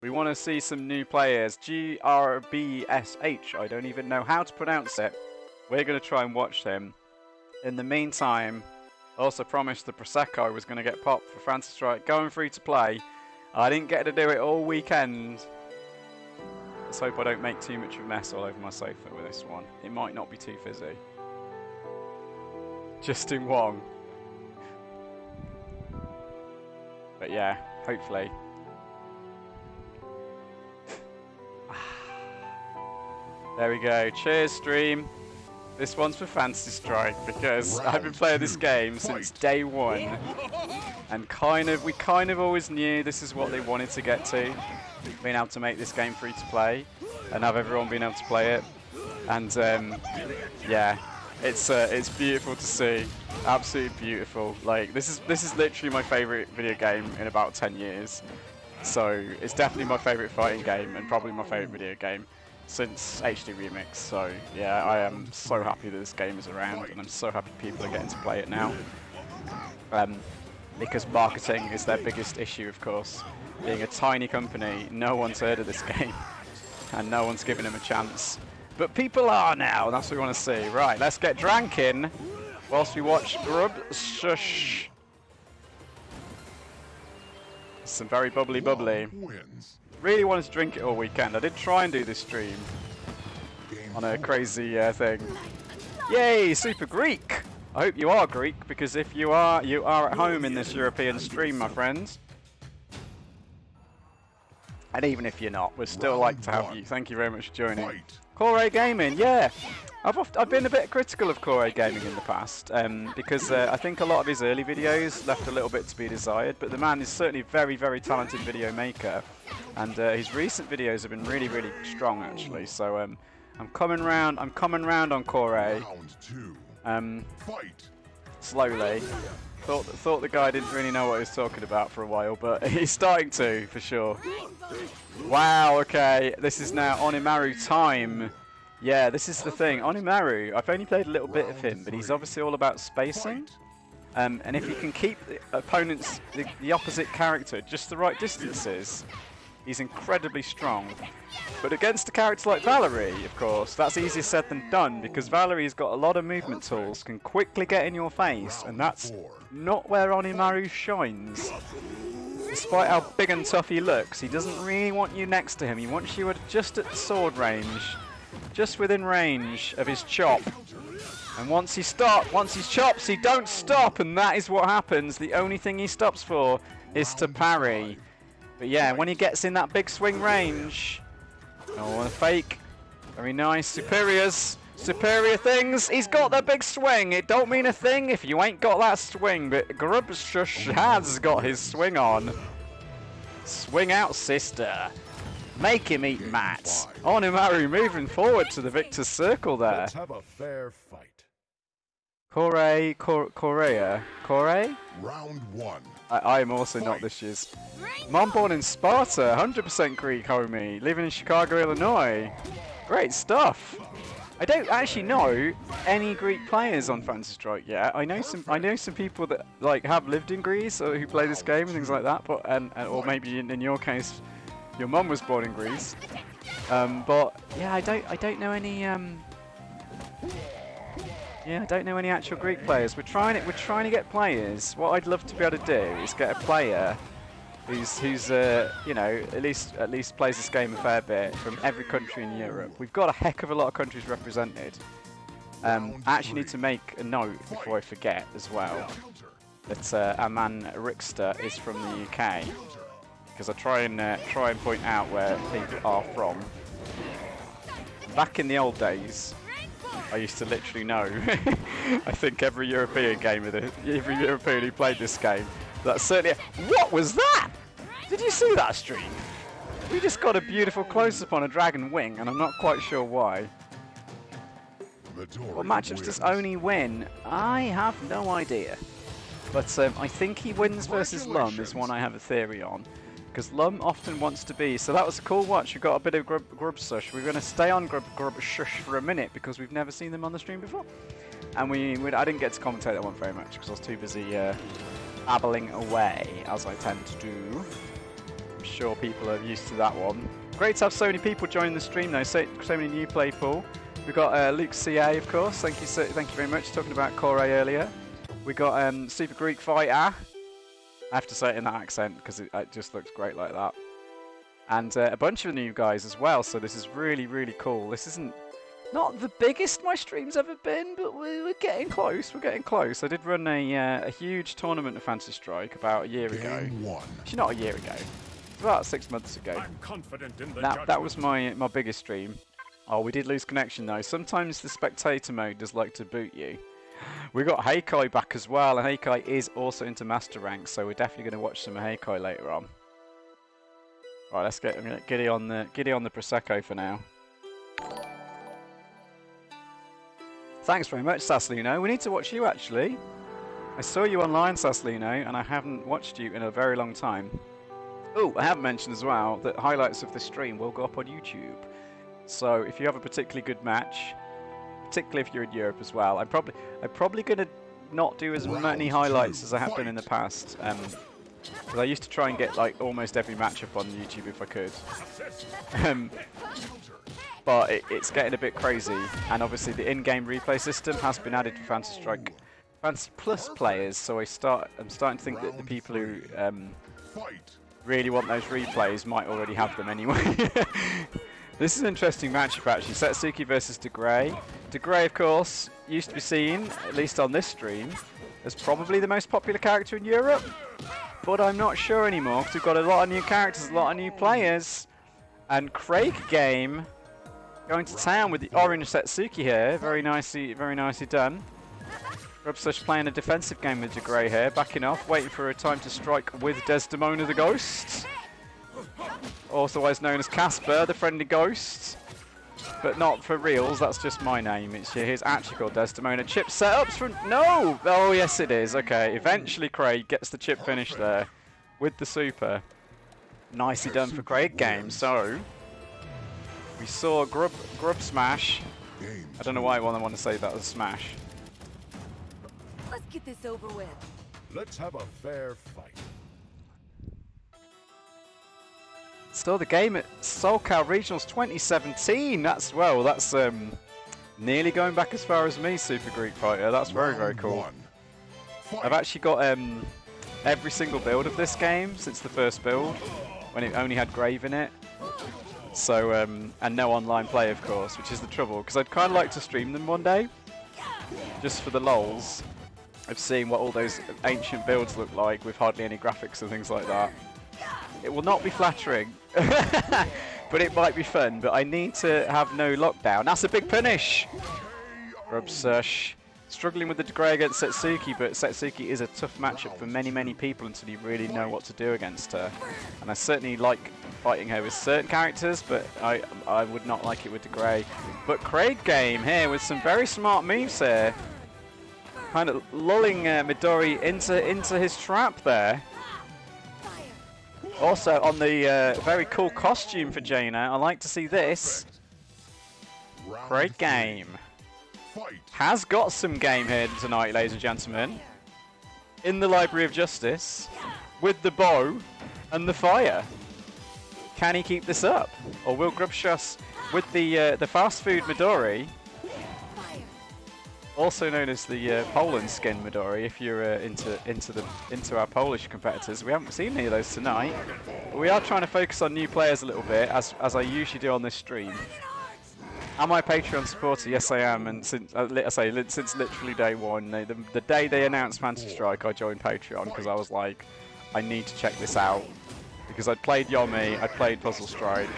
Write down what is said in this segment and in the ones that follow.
We want to see some new players. GRBSH. I don't even know how to pronounce it. We're going to try and watch him. In the meantime, I also promised the Prosecco was going to get popped for Fantasy Strike. Going free to play. I didn't get to do it all weekend. Let's hope I don't make too much of a mess all over my sofa with this one. It might not be too fizzy. Justin Wong. But yeah, hopefully. There we go. Cheers, stream. This one's for Fantasy Strike because I've been playing this game since day one, and we kind of always knew this is what they wanted to get to, being able to make this game free to play and have everyone being able to play it. And yeah, it's beautiful to see. Absolutely beautiful. Like this is literally my favorite video game in about 10 years. So it's definitely my favorite fighting game and probably my favorite video game since HD Remix. So yeah, I am so happy that this game is around, and I'm so happy people are getting to play it now. Because marketing is their biggest issue, of course. Being a tiny company, no one's heard of this game, and no one's given them a chance. But people are now, and that's what we want to see. Right, let's get drank in whilst we watch grbsh. Some very bubbly. Really wanted to drink it all weekend. I did try and do this stream on a crazy thing. Yay, Super Greek! I hope you are Greek, because if you are at home in this European stream, my friends. And even if you're not, we'd still like to have you. Thank you very much for joining. CraigGame, yeah! I've been a bit critical of CraigGame in the past, because I think a lot of his early videos left a little bit to be desired, but the man is certainly a very, very talented video maker, and his recent videos have been really, really strong actually. So I'm coming round on Corey. Slowly. Thought the guy didn't really know what he was talking about for a while, but he's starting to, for sure. Wow, okay, this is now Onimaru time. Yeah, this is the thing. Onimaru, I've only played a little bit of him, but he's obviously all about spacing. And if you can keep the opponents, the opposite character, just the right distances, he's incredibly strong. But against a character like Valerie, of course, that's easier said than done, because Valerie's got a lot of movement tools, can quickly get in your face, and that's not where Onimaru shines. Despite how big and tough he looks, he doesn't really want you next to him. He wants you just at sword range. Just within range of his chop. And once he chops, he don't stop, and that is what happens. The only thing he stops for is to parry. But yeah, when he gets in that big swing range, oh, a fake. Very nice. Superior things. He's got the big swing. It don't mean a thing if you ain't got that swing, but grbsh has got his swing on. Swing out, sister. Make him eat mats. Onimaru moving forward to the victor's circle there. Let's have a fair fight. Corey? Round one. I am also not this year's. Mom born in Sparta, 100% Greek homie, living in Chicago, Illinois. Great stuff. I don't actually know any Greek players on Fantasy Strike yet. I know some people that like have lived in Greece or who play this game and things like that. But or maybe in your case, your mum was born in Greece. But yeah, I don't know any. Yeah, I don't know any actual Greek players. We're trying to get players. What I'd love to be able to do is get a player who's you know, at least plays this game a fair bit from every country in Europe. We've got a heck of a lot of countries represented. I actually need to make a note before I forget as well that our man Rickster is from the UK, because I try and point out where people are from. Back in the old days, I used to literally know, I think every European who played this game. That's certainly. What was that? Did you see that stream? We just got a beautiful close-up on a dragon wing, and I'm not quite sure why. What matchups does Oni win? I have no idea. But I think he wins versus Lum is one I have a theory on. Because Lum often wants to be. So that was a cool watch. We got a bit of grbsh. We're going to stay on grbsh for a minute because we've never seen them on the stream before. And I didn't get to commentate that one very much because I was too busy babbling away, as I tend to do. sure people are used to that one. Great to have so many people joining the stream though, so many new people. We've got Luke CA, of course, thank you very much, talking about Corey earlier. We got Super Greek Fighter. I have to say it in that accent because it just looks great like that. And a bunch of new guys as well, so this is really, really cool. This isn't not the biggest my stream's ever been, but we're getting close, we're getting close. I did run a huge tournament of Fantasy Strike about a year ago. Actually, not a year ago, about 6 months ago. I'm confident in the That was my biggest stream. Oh, we did lose connection though. Sometimes the spectator mode does like to boot you. We got Heikai back as well, and Heikai is also into Master Rank, so we're definitely going to watch some Heikai later on. Right, let's get Giddy on the Prosecco for now. Thanks very much, Saslino. We need to watch you actually. I saw you online, Saslino, and I haven't watched you in a very long time. Oh, I have mentioned as well that highlights of this stream will go up on YouTube. So if you have a particularly good match, particularly if you're in Europe as well, I'm probably going to not do as many highlights as I have done in the past. Because I used to try and get like almost every match up on YouTube if I could. But it's getting a bit crazy, and obviously the in-game replay system has been added for Fantasy Strike Fantasy Plus players, so I'm starting to think that the people who really want those replays might already have them anyway. This is an interesting matchup actually, Setsuki versus De Grey. De Grey, of course, used to be seen, at least on this stream, as probably the most popular character in Europe, but I'm not sure anymore because we've got a lot of new characters, a lot of new players, and CraigGame going to town with the orange Setsuki here. Very nicely done. Grubsush playing a defensive game with De Grey here, backing off, waiting for a time to strike with Desdemona the Ghost. Also otherwise known as Casper, the friendly ghost. But not for reals, that's just my name. He's actually called Desdemona. Chip setups from... No! Oh, yes it is. Okay, eventually Craig gets the chip finish there with the super. Nicely done for CraigGame. So, we saw Grub smash. I don't know why I want to say that as smash. Let's get this over with. Let's have a fair fight. Still the game at SoulCal Regionals 2017. That's nearly going back as far as me, Super Greek Fighter. That's very, very cool. I've actually got every single build of this game since the first build, when it only had Grave in it. So, and no online play, of course, which is the trouble, because I'd kind of like to stream them one day, just for the lols of seeing what all those ancient builds look like with hardly any graphics and things like that. It will not be flattering, but it might be fun. But I need to have no lockdown. That's a big punish! Grubsush struggling with the De Grey against Setsuki, but Setsuki is a tough matchup for many, many people until you really know what to do against her. And I certainly like fighting her with certain characters, but I would not like it with De Grey. But CraigGame here with some very smart moves here. Kind of lulling Midori into his trap there. Also on the very cool costume for Jaina, I like to see this. CraigGame has got some game here tonight, ladies and gentlemen. In the Library of Justice, with the bow and the fire. Can he keep this up, or will Grubshush with the fast food Midori, also known as the Poland skin Midori, if you're into our Polish competitors? We haven't seen any of those tonight, but we are trying to focus on new players a little bit, as I usually do on this stream. Am I a Patreon supporter? Yes, I am, and since since literally day one, the day they announced Fantasy Strike, I joined Patreon because I was like, I need to check this out, because I'd played Yomi, I'd played Puzzle Strike,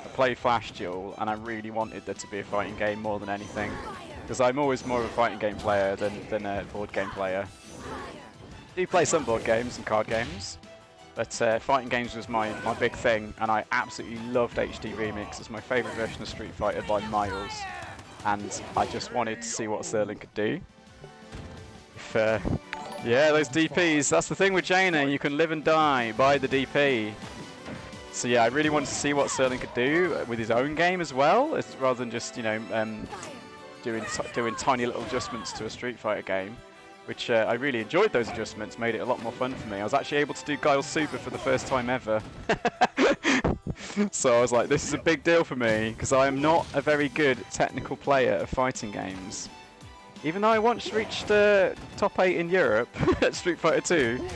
I played Flash Duel, and I really wanted there to be a fighting game more than anything. Because I'm always more of a fighting game player than a board game player. I do play some board games and card games, but fighting games was my big thing, and I absolutely loved HD Remix. It's my favourite version of Street Fighter by miles, and I just wanted to see what Serling could do. Yeah, those DPs, that's the thing with Jaina, you can live and die by the DP. So yeah, I really wanted to see what Serling could do with his own game as well, rather than just, you know, doing tiny little adjustments to a Street Fighter game. which I really enjoyed those adjustments, made it a lot more fun for me. I was actually able to do Guile's Super for the first time ever. So I was like, this is a big deal for me, because I am not a very good technical player of fighting games. Even though I once reached top 8 in Europe at Street Fighter 2,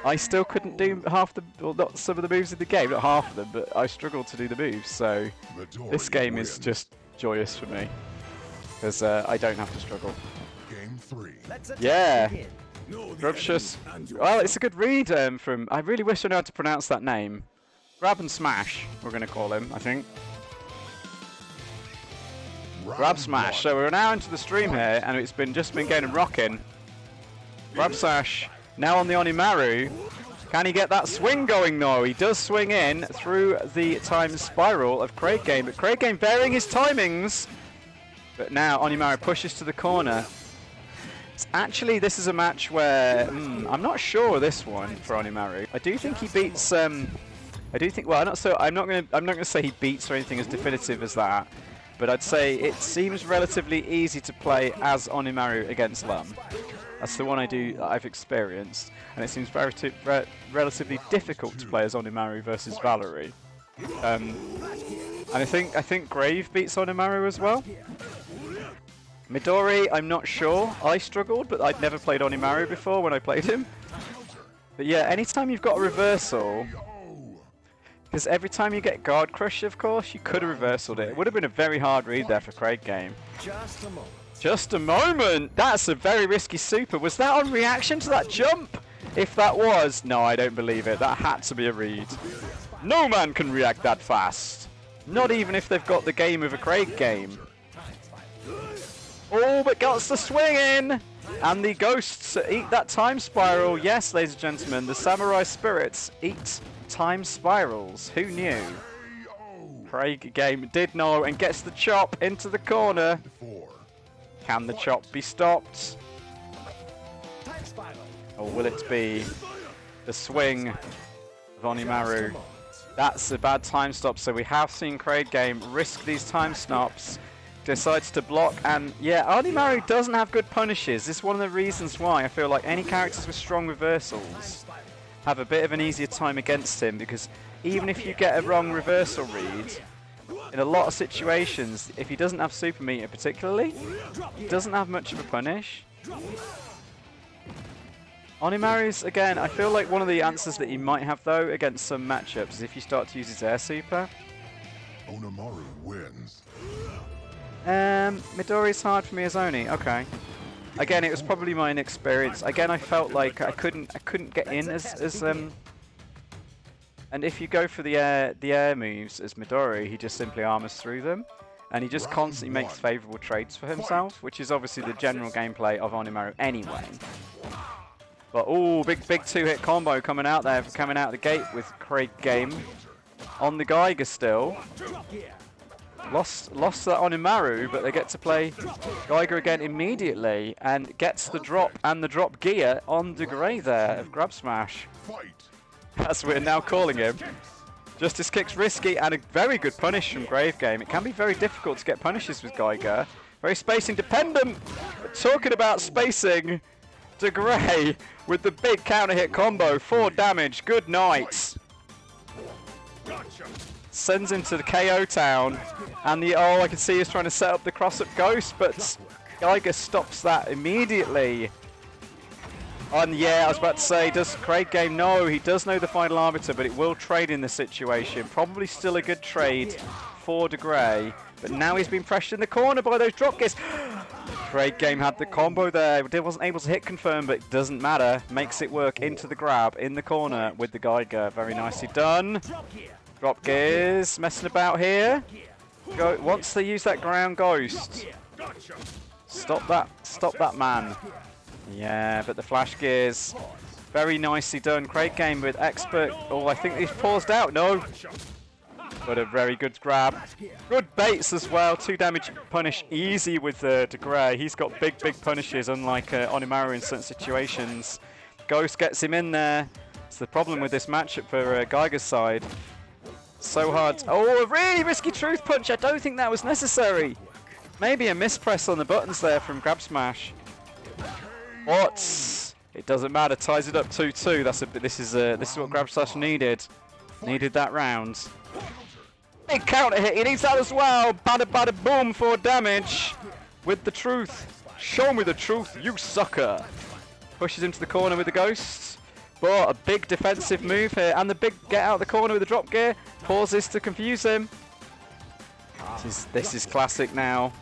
I still couldn't do half the, well, not some of the moves in the game, not half of them, but I struggled to do the moves. So this game is just joyous for me, because I don't have to struggle. Game 3. Yeah, grbsh. Well, it's a good read from. I really wish I knew how to pronounce that name. Grab and Smash, we're going to call him, I think. Grab Smash. So we're now into the stream here, and it's just been getting rocking. Grab Smash now on the Onimaru. Can he get that swing going though? He does swing in through the time spiral of CraigGame, but CraigGame varying his timings. But now Onimaru pushes to the corner. Actually, this is a match where I'm not sure this one for Onimaru. I do think he beats. I do think. Well, I'm not going to say he beats or anything as definitive as that. But I'd say it seems relatively easy to play as Onimaru against Lum. That's the one I've experienced, and it seems relatively difficult to play as Onimaru versus Valerie. And I think Grave beats Onimaru as well. Midori, I'm not sure. I struggled, but I'd never played Onimaru before when I played him. But yeah, anytime you've got a reversal. Because every time you get Guard Crush, of course, you could have reversaled it. It would have been a very hard read there for CraigGame. Just a moment. Just a moment! That's a very risky super. Was that on reaction to that jump? If that was, no, I don't believe it. That had to be a read. No man can react that fast. Not even if they've got the game of a CraigGame. Oh, but gets the swing in! And the ghosts eat that time spiral. Yes, ladies and gentlemen, the samurai spirits eat time spirals. Who knew? CraigGame did know and gets the chop into the corner. Can the chop be stopped? Or will it be the swing of Onimaru? That's a bad time stop, so we have seen CraigGame risk these time stops. Decides to block, and yeah, Onimaru doesn't have good punishes. This is one of the reasons why I feel like any characters with strong reversals have a bit of an easier time against him, because even if you get a wrong reversal read, in a lot of situations, if he doesn't have super meter particularly, he doesn't have much of a punish. Onimaru's, again, I feel like one of the answers that he might have though against some matchups is if you start to use his air super. Onimaru wins. Midori's hard for me as Oni, okay. Again, it was probably my inexperience. Again, I felt like I couldn't get in as and if you go for the air moves as Midori, he just simply armors through them, and he just constantly makes favourable trades for himself, which is obviously the general gameplay of Onimaru anyway. But oh, big two-hit combo coming out there, coming out the gate with CraigGame on the Geiger still. Lost that Onimaru, but they get to play Geiger again immediately, and gets the drop and the drop gear on the Grey there of Grab Smash. That's what we're now calling him. Justice Kick's risky and a very good punish from CraigGame. It can be very difficult to get punishes with Geiger. Very spacing dependent. But talking about spacing, De Grey with the big counter hit combo, 4 damage. Good night. Sends him to the KO town, and I can see he's trying to set up the cross-up ghost, but Geiger stops that immediately. And yeah, I was about to say, does CraigGame know? He does know the final arbiter, but it will trade in this situation. Probably still a good trade for De Grey, but now he's been pressured in the corner by those drop gears. CraigGame had the combo there. Wasn't able to hit confirm, but it doesn't matter. Makes it work into the grab in the corner with the Geiger. Very nicely done. Drop gears, messing about here. Once they use that ground ghost, stop that man. Yeah, but the flash gears, very nicely done. CraigGame with expert. Oh, I think he's paused out. No, but a very good grab. Good baits as well. 2 damage punish easy with De Grey. He's got big punishes, unlike Onimaru in certain situations. Ghost gets him in there. It's the problem with this matchup for Geiger's side. So hard. Oh, a really risky truth punch. I don't think that was necessary. Maybe a mispress on the buttons there from Grab Smash. What? It doesn't matter. Ties it up 2-2. This is what grbsh needed. Needed that round. Big counter hit. He needs that as well. Bada bada boom for damage. With the truth. Show me the truth, you sucker. Pushes him to the corner with the ghosts. But a big defensive move here. And the big get out of the corner with the drop gear. Pauses to confuse him. This is classic now.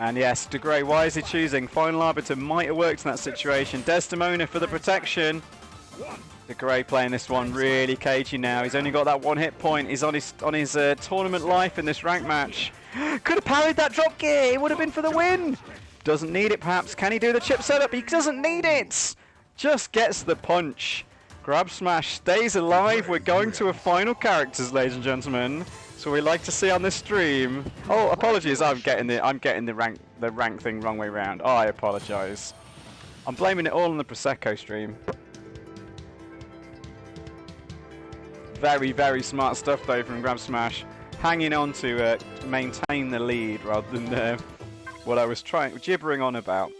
And yes, De Grey, why is he choosing? Final Arbiter might have worked in that situation. Desdemona for the protection. De Grey playing this one really cagey now. He's only got that 1 hit point. He's on his tournament life in this rank match. Could have parried that drop gear. It would have been for the win. Doesn't need it perhaps. Can he do the chip setup? He doesn't need it. Just gets the punch. grbsh stays alive. We're going to a final characters, ladies and gentlemen. So we like to see on this stream. Oh, apologies. I'm getting the rank thing wrong way round. Oh, I apologise. I'm blaming it all on the Prosecco stream. Very, very smart stuff though from grbsh. Hanging on to maintain the lead rather than what I was gibbering on about.